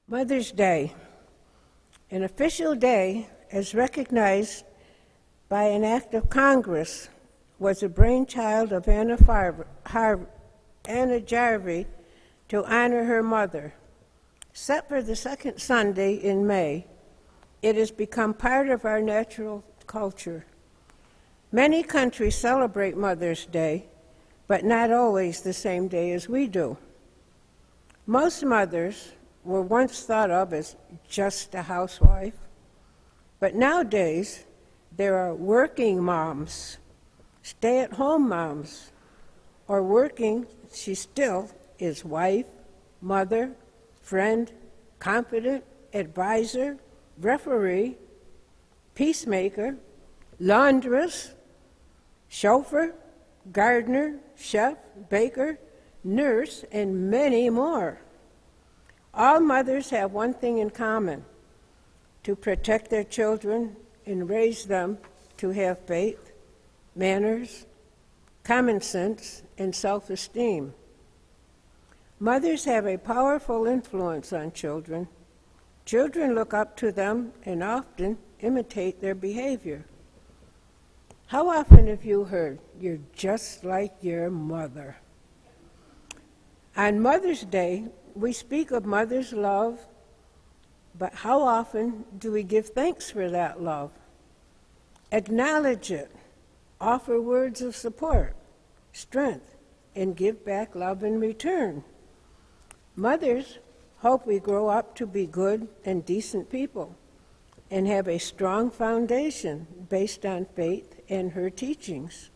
Mother's Day, an official day as recognized by an act of Congress, was a brainchild of Anna Jarvey to honor her mother. Set for the second Sunday in May, it has become part of our natural culture. Many countries celebrate Mother's Day, but not always the same day as we do. Most mothers were once thought of as just a housewife, but nowadays there are working moms, stay-at-home moms, or working, she still is wife, mother, friend, confidant, advisor, referee, peacemaker, laundress, chauffeur, gardener, chef, baker, nurse, and many more. All mothers have one thing in common: to protect their children and raise them to have faith, manners, common sense, and self-esteem. Mothers have a powerful influence on children. Children look up to them and often imitate their behavior. How often have you heard, "You're just like your mother"? On Mother's Day, we speak of mother's love, but how often do we give thanks for that love? Acknowledge it, offer words of support, strength, and give back love in return. Mothers hope we grow up to be good and decent people and have a strong foundation based on faith and her teachings.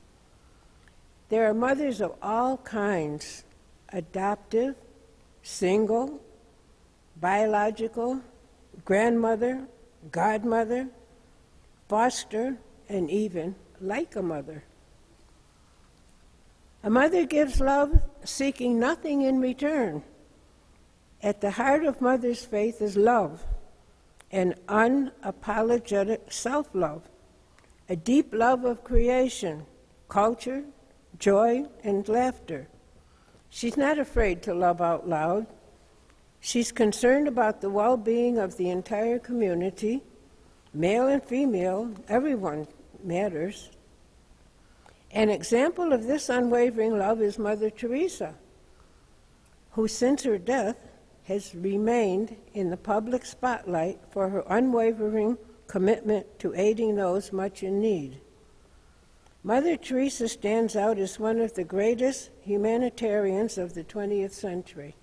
There are mothers of all kinds: adoptive, single, biological, grandmother, godmother, foster, and even like a mother. A mother gives love seeking nothing in return. At the heart of mother's faith is love, an unapologetic self-love, a deep love of creation, culture, joy, and laughter. She's not afraid to love out loud. She's concerned about the well-being of the entire community, male and female, everyone matters. An example of this unwavering love is Mother Teresa, who since her death has remained in the public spotlight for her unwavering commitment to aiding those much in need. Mother Teresa stands out as one of the greatest humanitarians of the 20th century.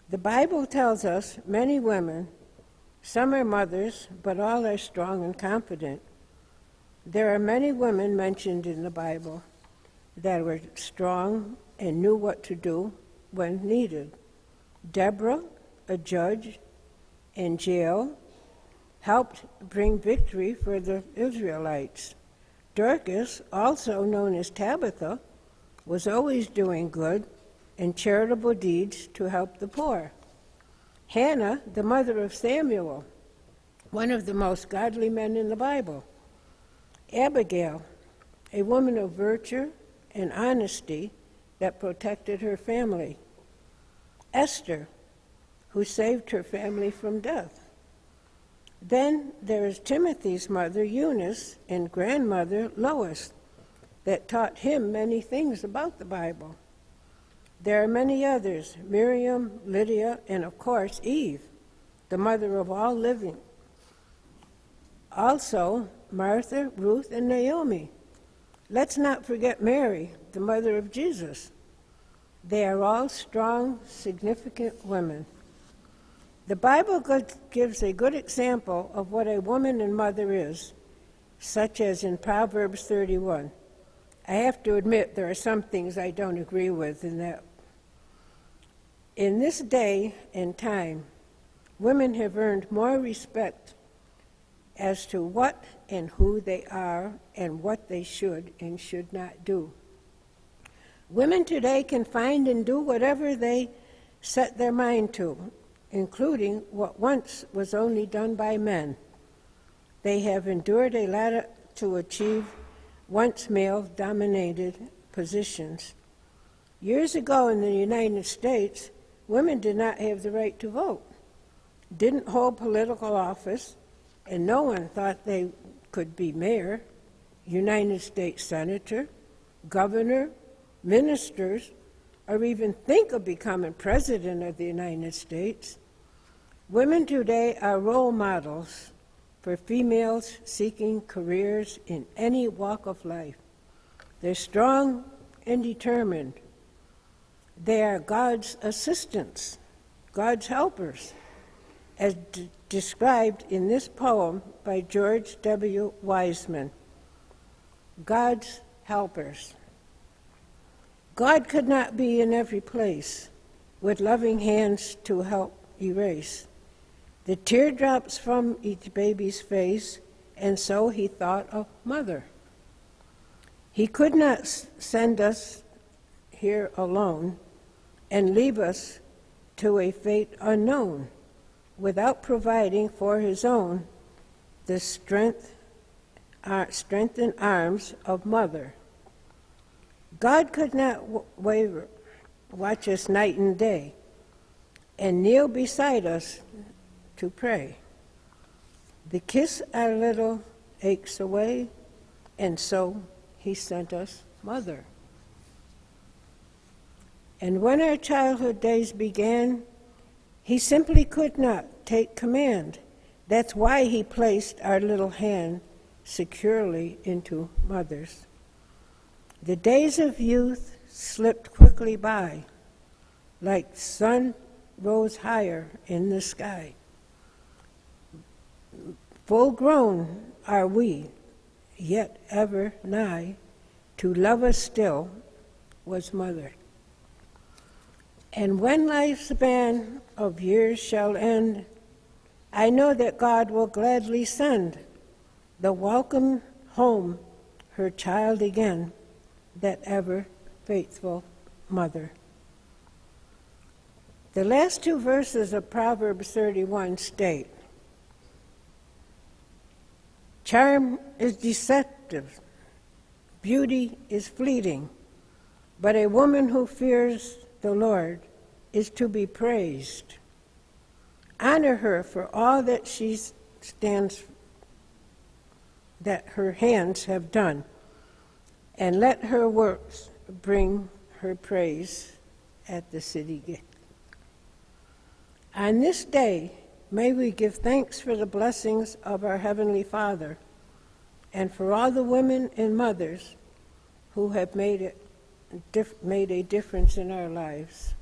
The Bible tells us many women, some are mothers, but all are strong and confident. There are many women mentioned in the Bible that were strong and knew what to do when needed. Deborah, a judge in jail, helped bring victory for the Israelites. Dorcas, also known as Tabitha, was always doing good and charitable deeds to help the poor. Hannah, the mother of Samuel, one of the most godly men in the Bible. Abigail, a woman of virtue and honesty that protected her family. Esther, who saved her family from death. Then there is Timothy's mother, Eunice, and grandmother, Lois, that taught him many things about the Bible. There are many others: Miriam, Lydia, and of course Eve, the mother of all living. Also, Martha, Ruth, and Naomi. Let's not forget Mary, the mother of Jesus. They are all strong, significant women. The Bible gives a good example of what a woman and mother is, such as in Proverbs 31. I have to admit there are some things I don't agree with in that. In this day and time, women have earned more respect as to what and who they are and what they should and should not do. Women today can find and do whatever they set their mind to, including what once was only done by men. They have endured a lot to achieve once male-dominated positions. Years ago in the United States, women did not have the right to vote. didn't hold political office, and no one thought they could be mayor, United States senator, governor, ministers, or even think of becoming president of the United States. Women today are role models for females seeking careers in any walk of life. They're strong and determined. They are God's assistants, God's helpers, as described in this poem by George W. Wiseman. God's helpers. God could not be in every place with loving hands to help erase the teardrops from each baby's face, and so he thought of mother. He could not send us here alone and leave us to a fate unknown without providing for his own the strengthened arms of mother. God could not waver, watch us night and day, and kneel beside us to pray. The kiss our little aches away, and so he sent us mother. And when our childhood days began, he simply could not take command. That's why he placed our little hand securely into mother's. The days of youth slipped quickly by, like sun rose higher in the sky. Full grown are we, yet ever nigh, to love us still was mother. And when life's span of years shall end, I know that God will gladly send the welcome home her child again, that ever faithful mother. The last two verses of Proverbs 31 state, charm is deceptive, beauty is fleeting, but a woman who fears the Lord is to be praised. Honor her for all that she stands, that her hands have done, and let her works bring her praise at the city gate. On this day, may we give thanks for the blessings of our Heavenly Father and for all the women and mothers who have made a difference in our lives.